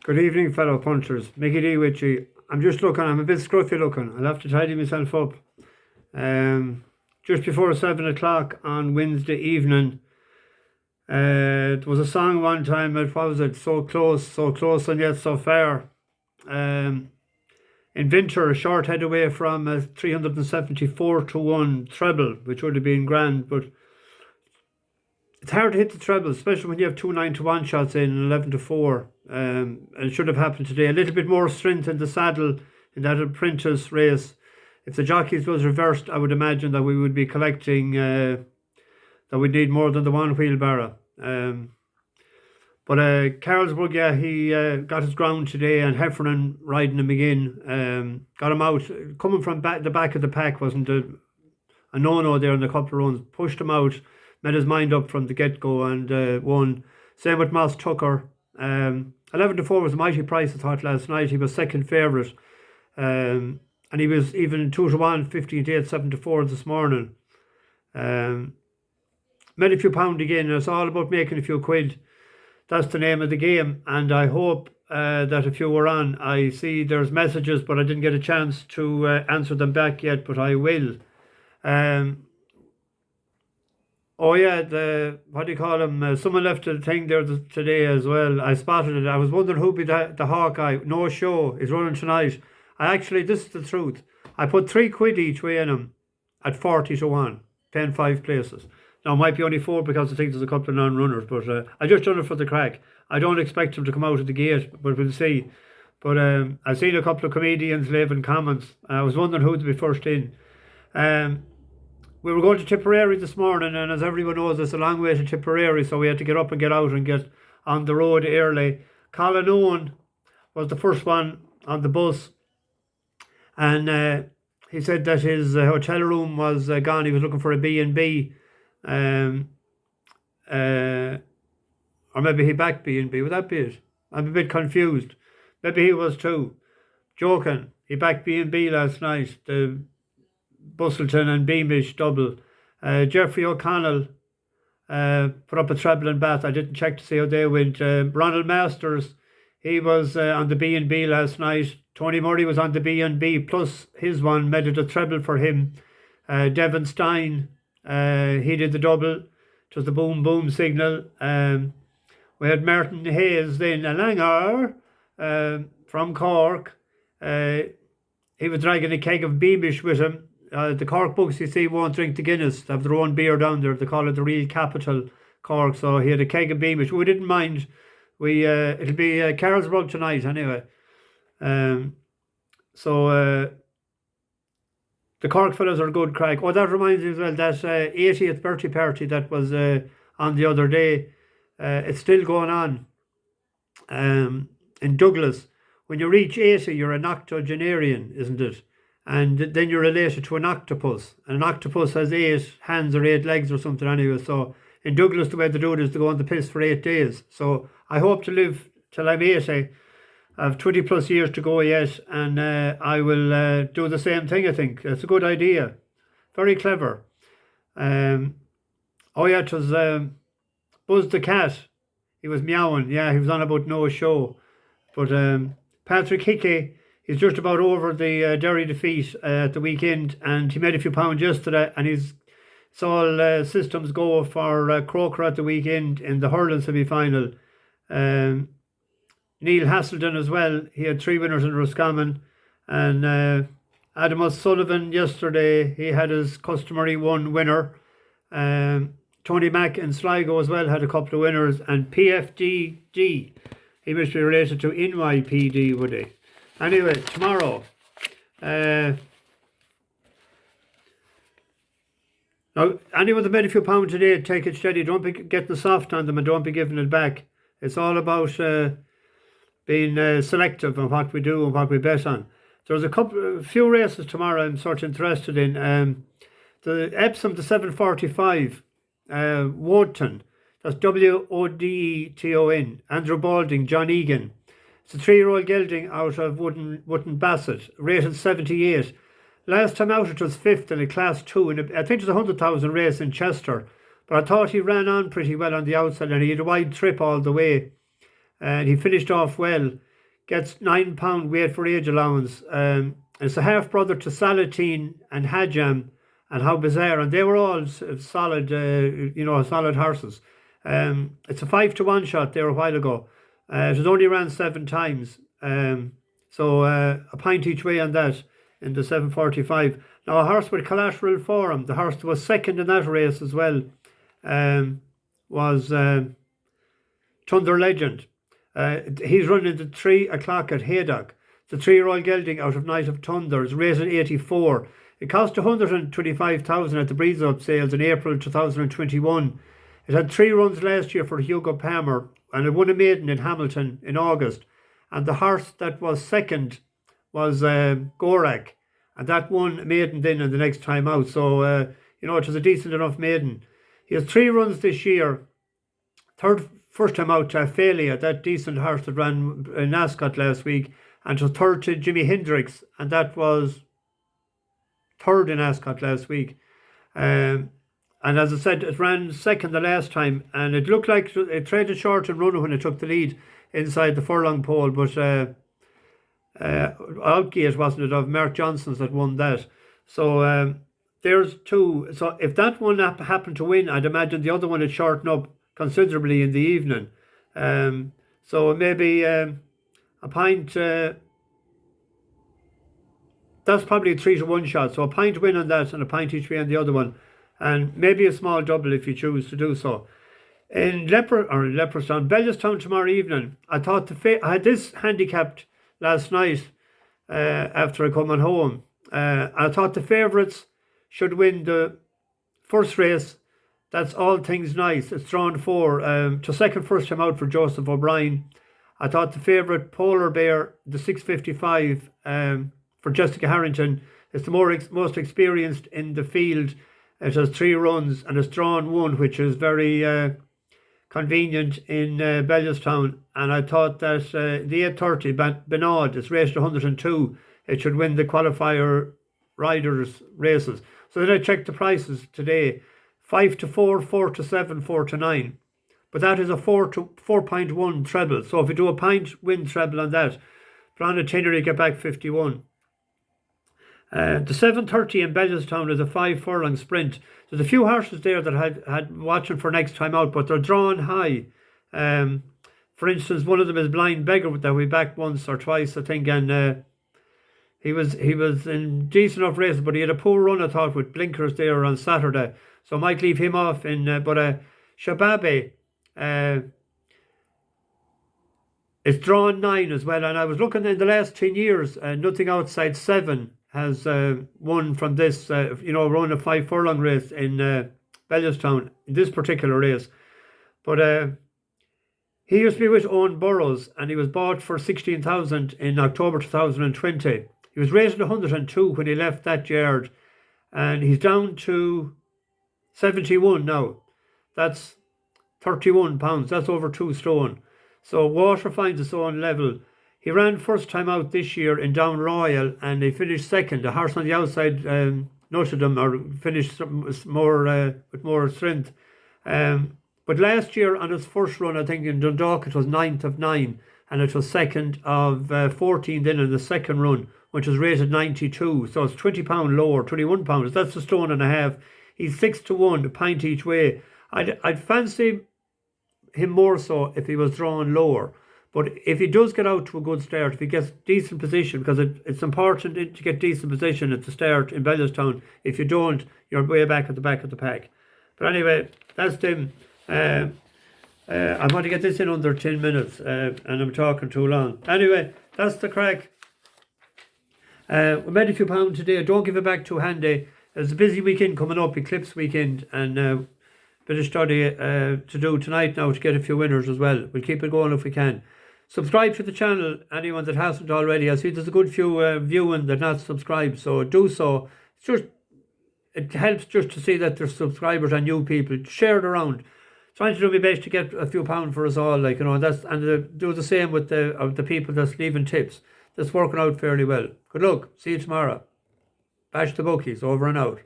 Good evening, fellow punchers. Mickey D with you. I'm just looking, I'm a bit scruffy looking. I'll have to tidy myself up. Just before 7 o'clock on Wednesday evening, there was a song one time, what was it? So close and yet so far. In winter, a short head away from a 374 to 1 treble, which would have been grand, but it's hard to hit the treble, especially when you have 2 9 to 1 shots in and 11 to 4. It should have happened today. A little bit more strength in the saddle in that apprentice race. If the jockeys was reversed, I would imagine that we would be collecting, that we'd need more than the one wheelbarrow. But Carlsberg, yeah, he got his ground today, and Heffernan riding him again. Got him out. Coming from the back of the pack wasn't a no-no there in a couple of runs. Pushed him out, made his mind up from the get-go and won. Same with Moss Tucker. 11 to 4 was a mighty price, I thought, last night. He was second favourite. And he was even 2 to 1, 15 to 8, 7 to 4 this morning. Made a few pound again. It's all about making a few quid. That's the name of the game. And I hope that if you were on, I see there's messages, but I didn't get a chance to answer them back yet, but I will. Oh yeah, what do you call him? Someone left a thing there today as well. I spotted it. I was wondering who'd be the Hawkeye. No Show is running tonight. This is the truth. I put 3 quid each way in him at 40 to 1, paying 5 places. Now it might be only 4 because I think there's a couple of non-runners, but I just done it for the crack. I don't expect him to come out of the gate, but we'll see. But I've seen a couple of comedians leaving comments. I was wondering who'd be first in. We were going to Tipperary this morning, and as everyone knows, it's a long way to Tipperary, so we had to get up and get out and get on the road early. Colin Owen was the first one on the bus, and he said that his hotel room was gone. He was looking for a B&B, or maybe he backed B&B. Would that be it? I'm a bit confused. Maybe he was too. Joking. He backed B&B last night. The Bustleton and Beamish double. Jeffrey O'Connell put up a treble and Bath. I didn't check to see how they went. Ronald Masters, he was on the B&B last night. Tony Murray was on the B&B, plus his one made it a treble for him. Devon Stein, he did the double. It was the boom boom signal. We had Martin Hayes then, a langer from Cork. He was dragging a keg of Beamish with him. The Cork books, you see, won't drink the Guinness. They have their own beer down there. They call it the Real Capital Cork. So he had a keg of Beamish. We didn't mind. It'll be Carlsberg tonight anyway. So the Cork fellas are good crack. Oh, that reminds me as well, that 80th birthday party that was on the other day. It's still going on in Douglas. When you reach 80, you're an octogenarian, isn't it? And then you're related to an octopus. And an octopus has 8 hands or 8 legs or something anyway. So in Douglas, the way they do it is to go on the piss for 8 days. So I hope to live till I'm 80. I have 20 plus years to go yet. And I will do the same thing, I think. It's a good idea. Very clever. Oh yeah, it was Buzz the Cat. He was meowing. Yeah, he was on about No Show. But Patrick Hickey, he's just about over the Derry defeat at the weekend, and he made a few pounds yesterday, and it's all systems go for Croker at the weekend in the hurling semi-final. Neil Haselden as well, he had 3 winners in Roscommon, and Adam O'Sullivan yesterday, he had his customary 1 winner. Tony Mack in Sligo as well had a couple of winners, and PFDG, he must be related to NYPD, would he? Anyway, tomorrow, now anyone that made a few pounds today, take it steady. Don't be getting soft on them and don't be giving it back. It's all about being selective on what we do and what we bet on. There's a few races tomorrow I'm sort of interested in. The Epsom, the 745, Wodeton, that's Wodeton, Andrew Balding, John Egan. It's a 3-year-old gelding out of Wootton Bassett, rated 78. Last time out it was 5th in a Class 2, and I think it was a 100,000 race in Chester. But I thought he ran on pretty well on the outside, and he had a wide trip all the way. And he finished off well. gets £9 weight for age allowance. It's a half brother to Salatine and Hajam and How Bizarre, and they were all solid, solid horses. It's a 5-1 shot there a while ago. It was only ran 7 times. So a pint each way on that in the 7:45. Now a horse with collateral for him. The horse that was second in that race as well was Thunder Legend. He's running the 3 o'clock at Haydock. The 3-year-old gelding out of Night of Thunder is raising 84. It cost 125,000 at the breeds up sales in April 2021. It had 3 runs last year for Hugo Palmer, and it won a maiden in Hamilton in August. And the horse that was second was Gorak, and that won a maiden then and the next time out. So it was a decent enough maiden. He has 3 runs this year. First time out to Ophelia, that decent horse that ran in Ascot last week, and to third to Jimi Hendrix, and that was third in Ascot last week. And as I said, it ran second the last time, and it looked like it traded short and run when it took the lead inside the furlong pole, but Outgate, wasn't it, of Mark Johnson's that won that. So there's 2. So if that one happened to win, I'd imagine the other one would shorten up considerably in the evening. So maybe a pint, that's probably a 3-1 shot. So a pint win on that and a pint each way on the other one. And maybe a small double if you choose to do so. In Leopardstown, Bellewstown tomorrow evening, I thought I had this handicapped last night after I come on home. I thought the favourites should win the first race. That's All Things Nice. It's drawn 4 to second first time out for Joseph O'Brien. I thought the favourite Polar Bear, the 6:55 for Jessica Harrington, is the most experienced in the field. It has 3 runs and it's drawn 1, which is very convenient in Bellewstown. And I thought that the 8:30 Benaud is raced 102. It should win the qualifier riders races. So then I checked the prices today. 5-4, 4-7, 4-9. But that is a 4.1 treble. So if you do a pint win treble on that, for on a tenner you get back 51. The 7:30 in Bellewstown is a 5 furlong sprint. There's a few horses there that had watching for next time out, but they're drawn high. For instance, one of them is Blind Beggar that we backed once or twice, I think, and he was in decent enough races, but he had a poor run, I thought, with blinkers there on Saturday. So I might leave him off in, but Shabaaby, it's drawn 9 as well. And I was looking in the last 10 years, nothing outside 7 has won from this, run a 5 furlong race in Bellewstown, in this particular race. But he used to be with Owen Burrows, and he was bought for 16,000 in October 2020. He was raised 102 when he left that yard, and he's down to 71 now. That's 31 pounds. That's over 2 stone. So water finds its own level. He ran first time out this year in Down Royal, and he finished second. The horse on the outside nutted him, or finished with more strength. But last year on his first run, I think in Dundalk, it was 9th of 9, and it was 2nd of 14 then in the second run, which was rated 92. So it's £20 lower, £21. That's a stone and a half. He's 6-1, a pint each way. I'd fancy him more so if he was drawn lower. But if he does get out to a good start, if he gets decent position, because it's important to get decent position at the start in Bellewstown. If you don't, you're way back at the back of the pack. But anyway, that's them. I want to get this in under 10 minutes, and I'm talking too long. Anyway, that's the crack. We made a few pounds today. Don't give it back too handy. There's a busy weekend coming up, Eclipse weekend, and a bit of study to do tonight now to get a few winners as well. We'll keep it going if we can. Subscribe to the channel, anyone that hasn't already. I see there's a good few viewing that not subscribed, so do so. It helps just to see that there's subscribers and new people. Share it around. Trying to do my best to get a few pounds for us all, and do the same with the people that's leaving tips. That's working out fairly well. Good luck. See you tomorrow. Bash the bookies. Over and out.